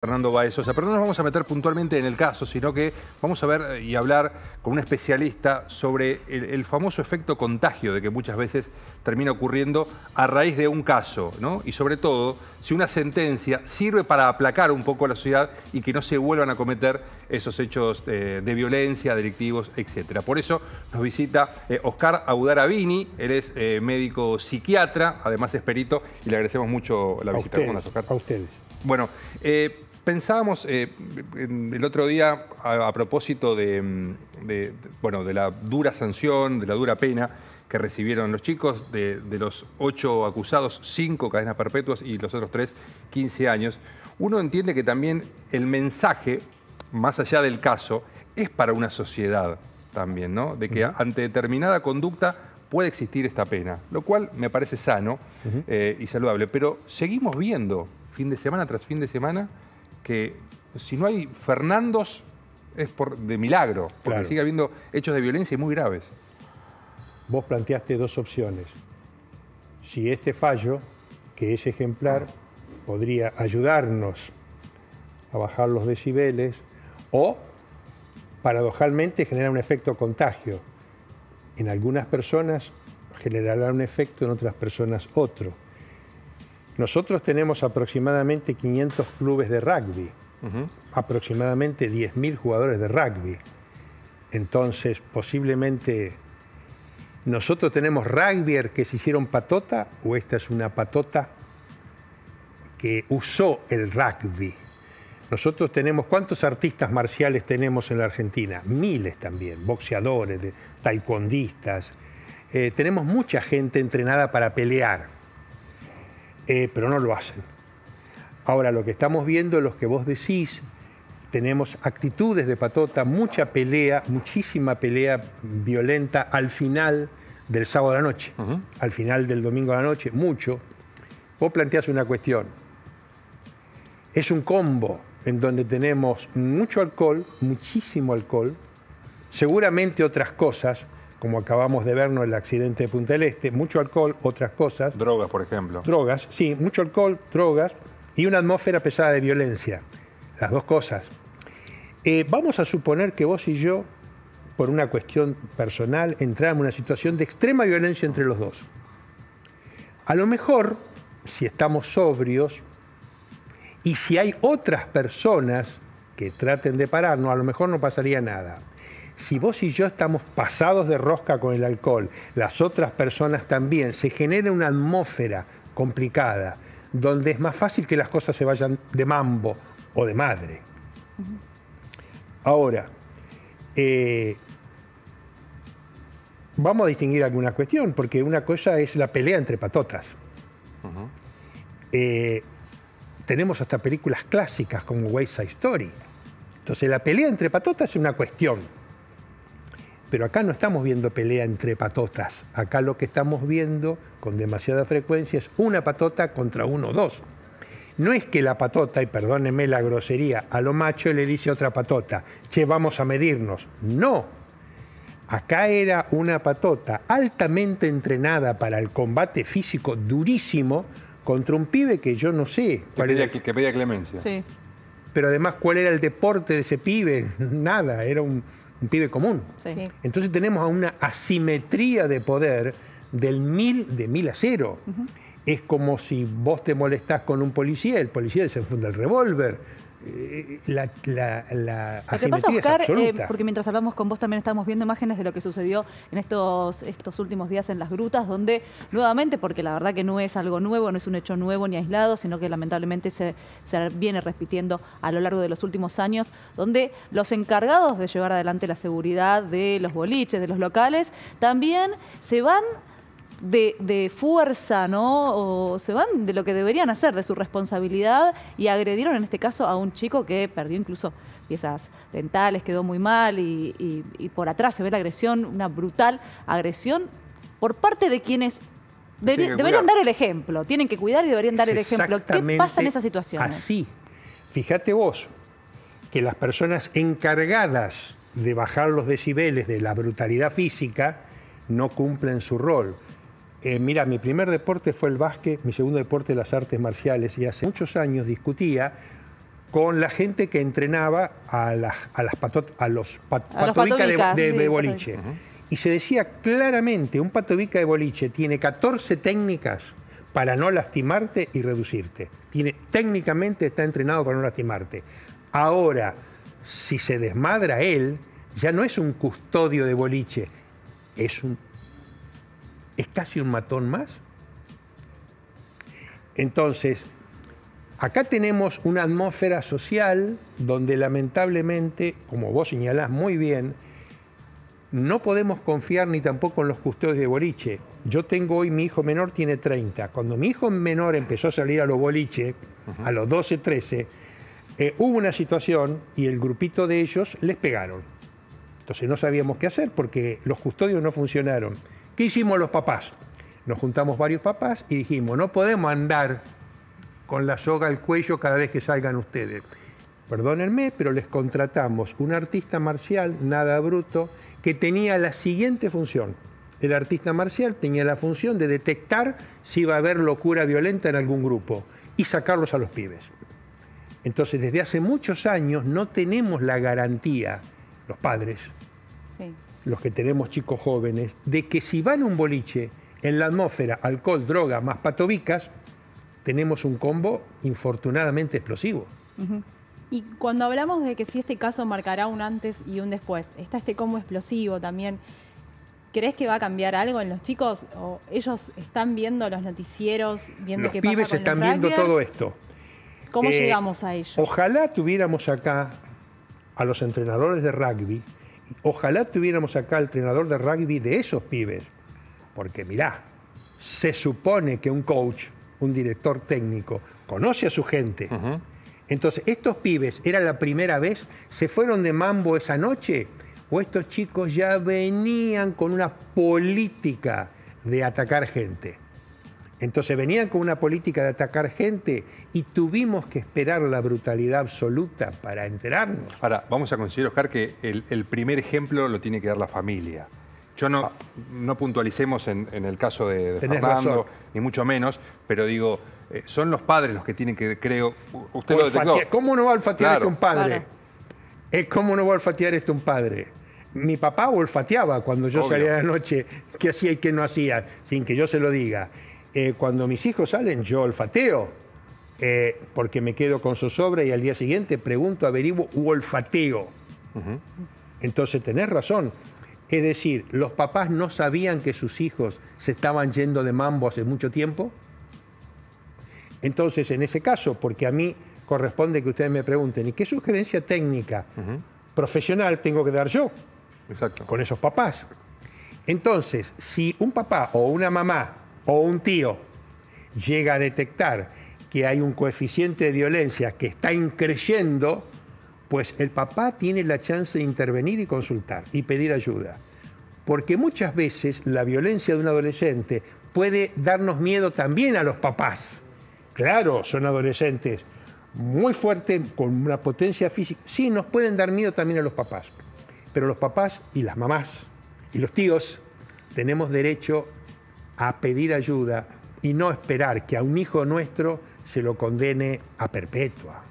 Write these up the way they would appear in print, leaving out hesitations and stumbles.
Fernando Báez Sosa, pero no nos vamos a meter puntualmente en el caso, sino que vamos a ver y hablar con un especialista sobre el famoso efecto contagio de que muchas veces termina ocurriendo a raíz de un caso, ¿no? Y sobre todo, si una sentencia sirve para aplacar un poco a la sociedad y que no se vuelvan a cometer esos hechos de violencia, delictivos, etc. Por eso nos visita Oscar Audaravini, él es médico psiquiatra, además es perito, y le agradecemos mucho la visita. ¿Cómo estás, Oscar? A ustedes. Bueno, pensábamos el otro día a propósito de la dura sanción, de la dura pena que recibieron los chicos, de los 8 acusados, 5 cadenas perpetuas y los otros 3, 15 años. Uno entiende que también el mensaje, más allá del caso, es para una sociedad también, ¿no? De que ante determinada conducta puede existir esta pena, lo cual me parece sano y saludable. Pero seguimos viendo fin de semana tras fin de semana que si no hay Fernandos es de milagro, porque claro, sigue habiendo hechos de violencia muy graves. Vos planteaste dos opciones. Si este fallo, que es ejemplar, podría ayudarnos a bajar los decibeles o, paradojalmente, generar un efecto contagio. En algunas personas generará un efecto, en otras personas otro. Nosotros tenemos aproximadamente 500 clubes de rugby, aproximadamente 10.000 jugadores de rugby. Entonces, posiblemente, nosotros tenemos rugbyers que se hicieron patota, o esta es una patota que usó el rugby. Nosotros tenemos, ¿cuántos artistas marciales tenemos en la Argentina? Miles también, boxeadores, taekwondistas. Tenemos mucha gente entrenada para pelear. Pero no lo hacen. Ahora, lo que estamos viendo, los que vos decís, tenemos actitudes de patota, mucha pelea, muchísima pelea violenta al final del sábado a la noche, al final del domingo a la noche, mucho. Vos planteás una cuestión. Es un combo en donde tenemos mucho alcohol, muchísimo alcohol, seguramente otras cosas, como acabamos de vernos en el accidente de Punta del Este, mucho alcohol, otras cosas. Drogas, por ejemplo. Drogas, sí, mucho alcohol, drogas y una atmósfera pesada de violencia. Las dos cosas. Vamos a suponer que vos y yo, por una cuestión personal, entramos en una situación de extrema violencia entre los dos. A lo mejor, si estamos sobrios y si hay otras personas que traten de pararnos, a lo mejor no pasaría nada. Si vos y yo estamos pasados de rosca con el alcohol, las otras personas también, se genera una atmósfera complicada, donde es más fácil que las cosas se vayan de mambo o de madre. Ahora, vamos a distinguir alguna cuestión, porque una cosa es la pelea entre patotas. Tenemos hasta películas clásicas como West Side Story. Entonces, la pelea entre patotas es una cuestión. Pero acá no estamos viendo pelea entre patotas. Acá lo que estamos viendo con demasiada frecuencia es una patota contra uno o dos. No es que la patota, y perdónenme la grosería, a lo macho le dice a otra patota, che, vamos a medirnos. No. Acá era una patota altamente entrenada para el combate físico durísimo contra un pibe que yo no sé. Que pedía clemencia. Sí. Pero además, ¿cuál era el deporte de ese pibe? Nada, era un pibe común. Sí. Entonces tenemos una asimetría de poder de 1000 a 0. Es como si vos te molestás con un policía, el policía desenfunda el revólver. La asimetría es absoluta. Porque mientras hablamos con vos también estamos viendo imágenes de lo que sucedió en estos últimos días en las grutas, donde nuevamente, porque la verdad que no es algo nuevo, no es un hecho nuevo ni aislado, sino que lamentablemente se viene repitiendo a lo largo de los últimos años, donde los encargados de llevar adelante la seguridad de los boliches, de los locales, también se van de fuerza, ¿no? O se van de lo que deberían hacer, de su responsabilidad, y agredieron en este caso a un chico que perdió incluso piezas dentales, quedó muy mal y por atrás se ve la agresión, una brutal agresión por parte de quienes deberían dar el ejemplo, tienen que cuidar y deberían dar el ejemplo. ¿Qué pasa en esas situaciones? Así. Fíjate vos que las personas encargadas de bajar los decibeles de la brutalidad física no cumplen su rol. Mira, mi primer deporte fue el básquet, mi segundo deporte las artes marciales, y hace muchos años discutía con la gente que entrenaba a los patobicas patobicas, de sí, boliche. Y se decía claramente, un patobica de boliche tiene 14 técnicas para no lastimarte y reducirte. Técnicamente está entrenado para no lastimarte. Ahora, si se desmadra él, ya no es un custodio de boliche, es casi un matón más. Entonces, acá tenemos una atmósfera social donde lamentablemente, como vos señalás muy bien, no podemos confiar ni tampoco en los custodios de boliche. Yo tengo hoy, mi hijo menor tiene 30. Cuando mi hijo menor empezó a salir a los boliches, a los 12, 13, hubo una situación y el grupito de ellos les pegaron. Entonces no sabíamos qué hacer porque los custodios no funcionaron. ¿Qué hicimos los papás? Nos juntamos varios papás y dijimos, no podemos andar con la soga al cuello cada vez que salgan ustedes. Perdónenme, pero les contratamos un artista marcial, nada bruto, que tenía la siguiente función. El artista marcial tenía la función de detectar si iba a haber locura violenta en algún grupo y sacarlos a los pibes. Entonces, desde hace muchos años no tenemos la garantía, los padres, sí, los que tenemos chicos jóvenes, de que si van a un boliche, en la atmósfera, alcohol, droga, más patobicas, tenemos un combo infortunadamente explosivo. Y cuando hablamos de que si este caso marcará un antes y un después, está este combo explosivo también, ¿crees que va a cambiar algo en los chicos? ¿O ellos están viendo los noticieros, viendo qué pasa con los rugbyers? Los pibes están viendo todo esto. ¿Cómo llegamos a ellos? Ojalá tuviéramos acá a los entrenadores de rugby, ojalá tuviéramos acá al entrenador de rugby de esos pibes. Porque mirá, se supone que un coach, un director técnico, conoce a su gente. Entonces, estos pibes, ¿era la primera vez? ¿Se fueron de mambo esa noche? ¿O estos chicos ya venían con una política de atacar gente? Entonces, venían con una política de atacar gente y tuvimos que esperar la brutalidad absoluta para enterarnos. Ahora, vamos a considerar, Oscar, que el primer ejemplo lo tiene que dar la familia. Yo no puntualicemos en el caso de Fernando, ni mucho menos, pero digo, son los padres los que tienen que, creo, usted lo detectó. ¿Cómo no va a olfatear esto un padre? ¿Cómo no va a olfatear esto un padre? Mi papá olfateaba cuando yo salía de la noche, qué hacía y qué no hacía, sin que yo se lo diga. Cuando mis hijos salen, yo olfateo, porque me quedo con zozobra y al día siguiente pregunto, averiguo u olfateo. Entonces tenés razón. Es decir, ¿los papás no sabían que sus hijos se estaban yendo de mambo hace mucho tiempo? Entonces, en ese caso, porque a mí corresponde que ustedes me pregunten, ¿y qué sugerencia técnica profesional tengo que dar yo? Exacto. Con esos papás. Entonces, si un papá o una mamá o un tío llega a detectar que hay un coeficiente de violencia que está increyendo, pues el papá tiene la chance de intervenir y consultar y pedir ayuda. Porque muchas veces la violencia de un adolescente puede darnos miedo también a los papás. Claro, son adolescentes muy fuertes, con una potencia física. Sí, nos pueden dar miedo también a los papás. Pero los papás y las mamás y los tíos tenemos derecho a pedir ayuda y no esperar que a un hijo nuestro se lo condene a perpetua.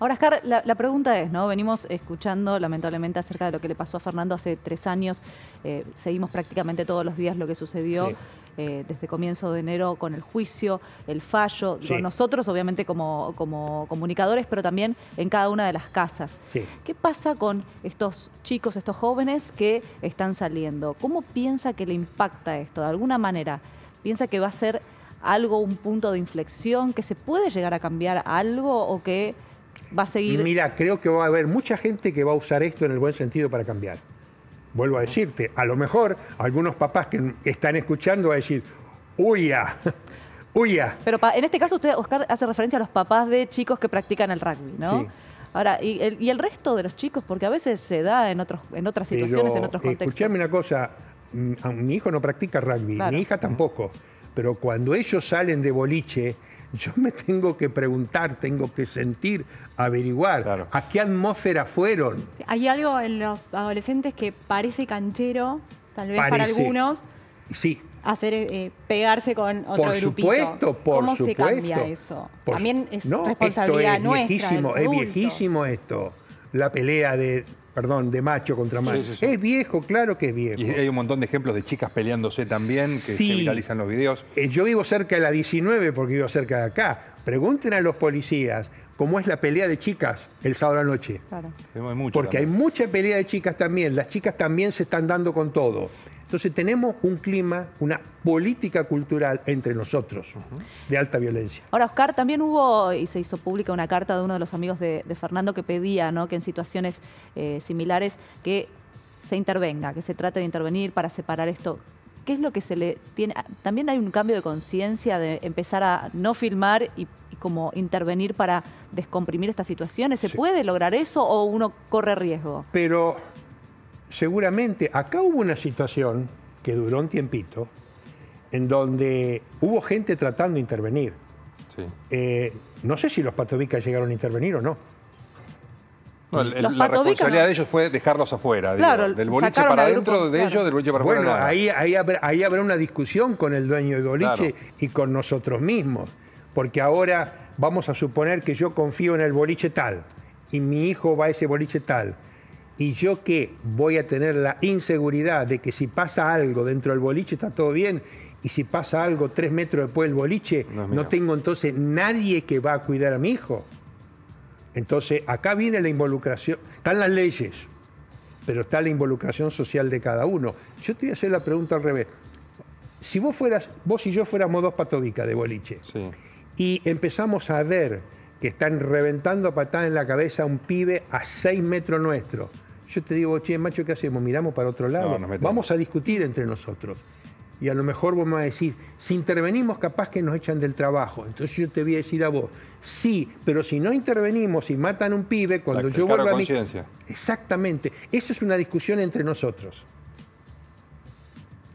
Ahora, Oscar, la pregunta es, ¿no? Venimos escuchando lamentablemente acerca de lo que le pasó a Fernando hace 3 años. Seguimos prácticamente todos los días lo que sucedió desde comienzo de enero con el juicio, el fallo. Sí. Nosotros, obviamente, como comunicadores, pero también en cada una de las casas. Sí. ¿Qué pasa con estos chicos, estos jóvenes que están saliendo? ¿Cómo piensa que le impacta esto? ¿De alguna manera piensa que va a ser algo, un punto de inflexión, que se puede llegar a cambiar algo o que va a seguir? Mira, creo que va a haber mucha gente que va a usar esto en el buen sentido para cambiar. Vuelvo a decirte, a lo mejor algunos papás que están escuchando van a decir, ¡huya! ¡Huya! Pero en este caso usted, Oscar, hace referencia a los papás de chicos que practican el rugby, ¿no? Sí. Ahora, ¿y el resto de los chicos? Porque a veces se da en otras situaciones, en otros contextos. Escuchame una cosa, mi hijo no practica rugby, mi hija tampoco, pero cuando ellos salen de boliche, yo me tengo que preguntar, tengo que sentir, averiguar a qué atmósfera fueron. Hay algo en los adolescentes que parece canchero, tal vez para algunos. Sí, hacer pegarse con otro Por grupito. supuesto, por ¿Cómo supuesto. se cambia eso? También es responsabilidad esto nuestra. Viejísimo, de es los viejísimo esto. La pelea de macho contra macho. Sí, sí, sí. Es viejo, claro que es viejo. Y hay un montón de ejemplos de chicas peleándose también, que Sí. se viralizan los videos. Yo vivo cerca de la 19 porque vivo cerca de acá. Pregunten a los policías cómo es la pelea de chicas el sábado a la noche. Claro. Hay mucho Porque hay también. mucha pelea de chicas también. Las chicas también se están dando con todo. Entonces tenemos un clima, una política cultural entre nosotros de alta violencia. Ahora, Oscar, también hubo, y se hizo pública una carta de uno de los amigos de Fernando que pedía, ¿no?, que en situaciones similares que se intervenga, que se trate de intervenir para separar esto. ¿Qué es lo que se le tiene? También hay un cambio de conciencia de empezar a no filmar y como intervenir para descomprimir estas situaciones. ¿Se puede lograr eso o uno corre riesgo? Pero seguramente acá hubo una situación que duró un tiempito en donde hubo gente tratando de intervenir. Sí. No sé si los patobicas llegaron a intervenir o no. No, Los la patobicas responsabilidad no. de ellos fue dejarlos afuera. Claro, digo, del boliche sacaron para al adentro grupo, de claro. ellos, del boliche para afuera. Bueno, nada. ahí habrá una discusión con el dueño del boliche Claro. y con nosotros mismos. Porque ahora vamos a suponer que yo confío en el boliche tal y mi hijo va a ese boliche tal. Y yo que voy a tener la inseguridad de que si pasa algo dentro del boliche está todo bien y si pasa algo 3 metros después del boliche No es mío. no tengo entonces nadie que va a cuidar a mi hijo. Entonces acá viene la involucración, están las leyes, pero está la involucración social de cada uno. Yo te voy a hacer la pregunta al revés. Si vos y yo fuéramos dos patobicas de boliche Sí. y empezamos a ver que están reventando a patada en la cabeza a un pibe a 6 metros nuestro, yo te digo, che, macho, ¿qué hacemos? ¿Miramos para otro lado? No, nos metemos. Vamos a discutir entre nosotros. Y a lo mejor vos me vas a decir, si intervenimos capaz que nos echan del trabajo. Entonces yo te voy a decir a vos, sí, pero si no intervenimos y matan a un pibe, cuando yo cargo vuelvo de a mi... conciencia. Exactamente. Eso es una discusión entre nosotros.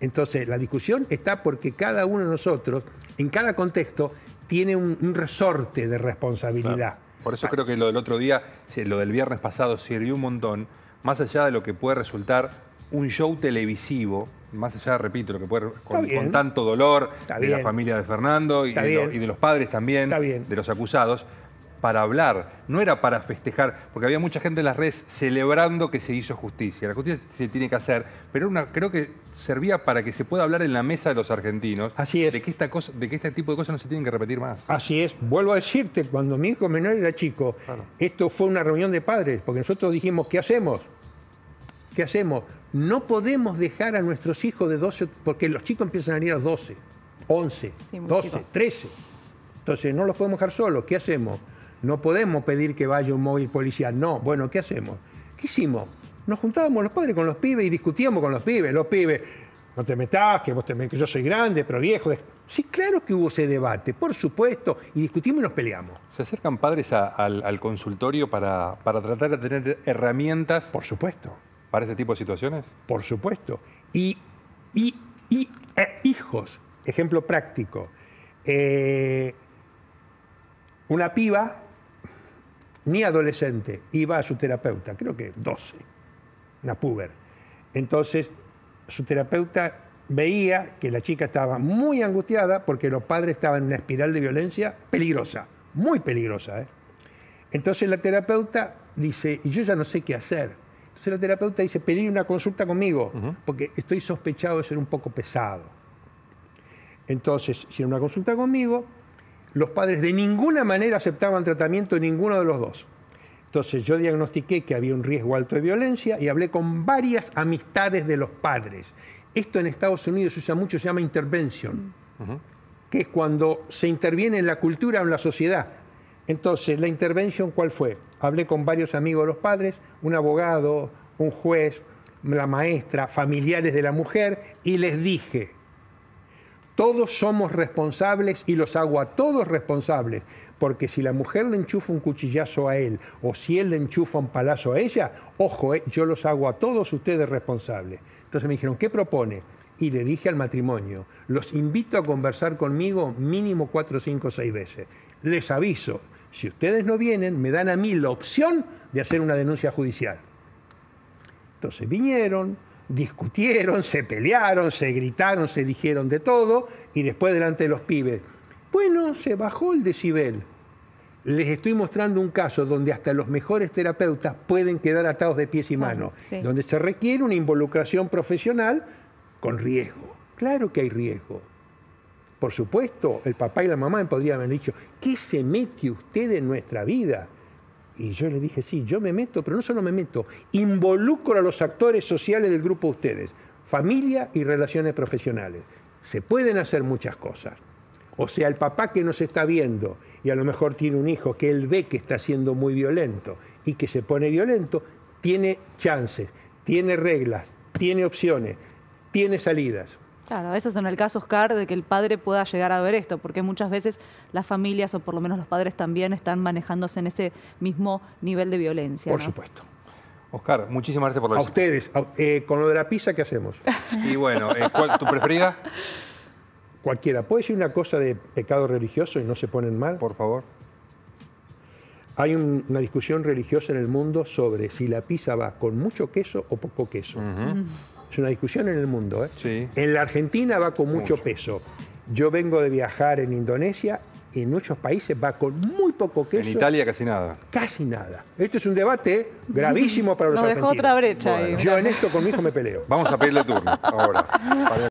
Entonces, la discusión está porque cada uno de nosotros, en cada contexto, tiene un resorte de responsabilidad. Claro. Por eso creo que lo del otro día, lo del viernes pasado, sirvió un montón, más allá de lo que puede resultar un show televisivo, más allá, repito, lo que puede con tanto dolor Está de bien. la familia de Fernando y Está de, bien. y de los padres también, Está bien. de los acusados, para hablar, no era para festejar, porque había mucha gente en las redes celebrando que se hizo justicia. La justicia se tiene que hacer, pero creo que servía para que se pueda hablar en la mesa de los argentinos. Así es. De que este tipo de cosas no se tienen que repetir más. Así es. Vuelvo a decirte, cuando mi hijo menor era chico, Claro. esto fue una reunión de padres, porque nosotros dijimos, ¿qué hacemos? ¿Qué hacemos? No podemos dejar a nuestros hijos de 12, porque los chicos empiezan a ir a los 12, 11, Sí, muy 12, chicos. 13. Entonces no los podemos dejar solos. ¿Qué hacemos? No podemos pedir que vaya un móvil policial. No. Bueno, ¿qué hacemos? ¿Qué hicimos? Nos juntábamos los padres con los pibes y discutíamos con los pibes. Los pibes, no te metas, que yo soy grande, pero viejo. Sí, claro que hubo ese debate, por supuesto, y discutimos y nos peleamos. ¿Se acercan padres al consultorio para tratar de tener herramientas Por supuesto. para este tipo de situaciones? Por supuesto. Y hijos, ejemplo práctico. Una piba, ni adolescente, iba a su terapeuta, creo que 12, una puber. Entonces, su terapeuta veía que la chica estaba muy angustiada porque los padres estaban en una espiral de violencia peligrosa, muy peligrosa, ¿eh? Entonces la terapeuta dice, y yo ya no sé qué hacer. Entonces la terapeuta dice, pedí una consulta conmigo, porque estoy sospechado de ser un poco pesado. Entonces, hicieron una consulta conmigo, los padres de ninguna manera aceptaban tratamiento de ninguno de los dos. Entonces yo diagnostiqué que había un riesgo alto de violencia y hablé con varias amistades de los padres. Esto en Estados Unidos se usa mucho, se llama intervention, que es cuando se interviene en la cultura o en la sociedad. Entonces, la intervention, ¿cuál fue? Hablé con varios amigos de los padres, un abogado, un juez, la maestra, familiares de la mujer, y les dije, todos somos responsables y los hago a todos responsables, porque si la mujer le enchufa un cuchillazo a él o si él le enchufa un palazo a ella, ojo, yo los hago a todos ustedes responsables. Entonces me dijeron, ¿qué propone? Y le dije al matrimonio, los invito a conversar conmigo mínimo 4, 5, 6 veces. Les aviso, si ustedes no vienen, me dan a mí la opción de hacer una denuncia judicial. Entonces vinieron, discutieron, se pelearon, se gritaron, se dijeron de todo, y después delante de los pibes, bueno, se bajó el decibel. Les estoy mostrando un caso donde hasta los mejores terapeutas pueden quedar atados de pies y manos, sí. donde se requiere una involucración profesional con riesgo. Claro que hay riesgo. Por supuesto, el papá y la mamá me podrían haber dicho, ¿qué se mete usted en nuestra vida? Y yo le dije, sí, yo me meto, pero no solo me meto, involucro a los actores sociales del grupo de ustedes, familia y relaciones profesionales. Se pueden hacer muchas cosas. O sea, el papá que nos está viendo y a lo mejor tiene un hijo que él ve que está siendo muy violento y que se pone violento, tiene chances, tiene reglas, tiene opciones, tiene salidas. Claro, a veces en el caso, Oscar, de que el padre pueda llegar a ver esto, porque muchas veces las familias, o por lo menos los padres también, están manejándose en ese mismo nivel de violencia. Por ¿no? supuesto. Oscar, muchísimas gracias por la A visita. ustedes, con lo de la pizza, ¿qué hacemos? Y bueno, ¿cuál tu preferida? Cualquiera. ¿Puede decir una cosa de pecado religioso y no se ponen mal? Por favor. Hay una discusión religiosa en el mundo sobre si la pizza va con mucho queso o poco queso. Es una discusión en el mundo, ¿eh? Sí. En la Argentina va con mucho peso. Yo vengo de viajar en Indonesia y en muchos países va con muy poco queso. En Italia casi nada. Casi nada. Este es un debate gravísimo para los Nos dejó argentinos. otra brecha ahí. Yo en esto con mi hijo me peleo. Vamos a pedirle turno ahora.